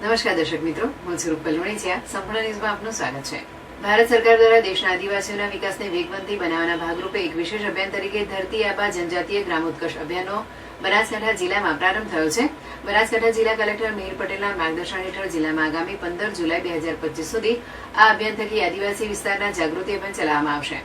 નમસ્કાર દર્શક મિત્રો, હું છું રૂપલ લુણીચિયા. સંપૂર્ણ ન્યૂઝમાં આપનું સ્વાગત છે. ભારત સરકાર દ્વારા દેશના આદિવાસીઓના વિકાસને વેગવંતી બનાવવાના ભાગરૂપે એક વિશેષ અભિયાન તરીકે ધરતી આબા જનજાતીય ગ્રામ ઉત્કર્ષ અભિયાનનો બનાસકાંઠા જિલ્લામાં પ્રારંભ થયો છે. બનાસકાંઠા જિલ્લા કલેક્ટર મિહિર પટેલના માર્ગદર્શન હેઠળ જિલ્લામાં આગામી 15 જુલાઈ 2025 સુધી આ અભિયાન થકી આદિવાસી વિસ્તારના જાગૃતિ અભિયાન ચલાવવામાં આવશે.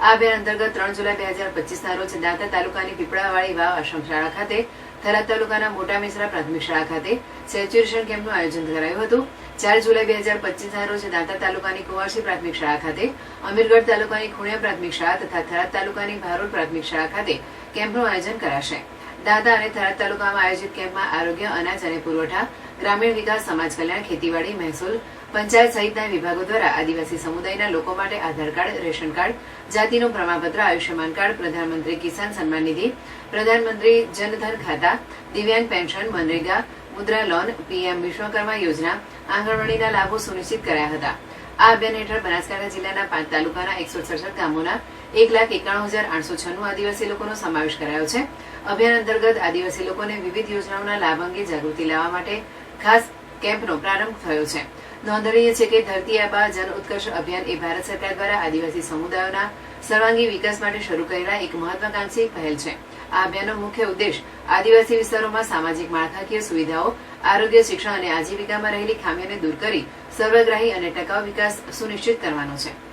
આ અભિયાન અંતર્ગત 3 જુલાઈ 2025ના રોજ દાંતા તાલુકાની પીપળાવાડી વાવ આશ્રમ શાળા ખાતે, થરાદ તાલુકાના મોટા મિશ્રા પ્રાથમિક શાળા ખાતે સેચ્યુરેશન કેમ્પનું આયોજન કરાયું હતું. 4 જુલાઈ 2025ના રોજ દાંતા તાલુકાની કુંવારસી પ્રાથમિક શાળા ખાતે, અમીરગઢ તાલુકાની ખુણિયા પ્રાથમિક શાળા તથા થરાદ તાલુકાની ભારોડ પ્રાથમિક શાળા ખાતે કેમ્પનું આયોજન કરાશે. દાંતા અને થરાદ તાલુકામાં આયોજિત કેમ્પમાં આરોગ્ય, અનાજ અને પુરવઠા, ગ્રામીણ વિકાસ, સમાજ કલ્યાણ, ખેતીવાડી, મહેસૂલ, પંચાયત સહિતના વિભાગો દ્વારા આદિવાસી સમુદાયના લોકો માટે આધાર કાર્ડ, રેશન કાર્ડ, જાતિનું પ્રમાણપત્ર, આયુષ્યમાન કાર્ડ, પ્રધાનમંત્રી કિસાન સન્માન નિધિ, પ્રધાનમંત્રી જનધન ખાતા, દિવ્યાંગ પેન્શન, મનરેગા, મુદ્રા લોન, પીએમ વિશ્વકર્મા યોજના, આંગણવાડીના લાભો સુનિશ્ચિત કરાયા હતા. આ અભિયાન હેઠળ બનાસકાંઠા જિલ્લાના 5 તાલુકાના 167 ગામોના 1,91,896 આદિવાસી લોકોનો સમાવેશ કરાયો છે. અભિયાન અંતર્ગત આદિવાસી લોકોને વિવિધ યોજનાઓના લાભ અંગે જાગૃતિ લાવવા માટે ખાસ કેમ્પનો પ્રારંભ થયો છે. નોંધનીય છે કે ધરતી આબા જન ઉત્કર્ષ અભિયાન એ ભારત સરકાર દ્વારા આદિવાસી સમુદાયોના સર્વાંગી વિકાસ માટે શરૂ કરેલા એક મહત્વાકાંક્ષી પહેલ છે. આ અભિયાનનો મુખ્ય ઉદ્દેશ આદિવાસી વિસ્તારોમાં સામાજિક માળખાકીય સુવિધાઓ, આરોગ્ય, શિક્ષણ અને આજીવિકામાં રહેલી ખામીઓને દૂર કરી સર્વગ્રાહી અને ટકાઉ વિકાસ સુનિશ્ચિત કરવાનો છે.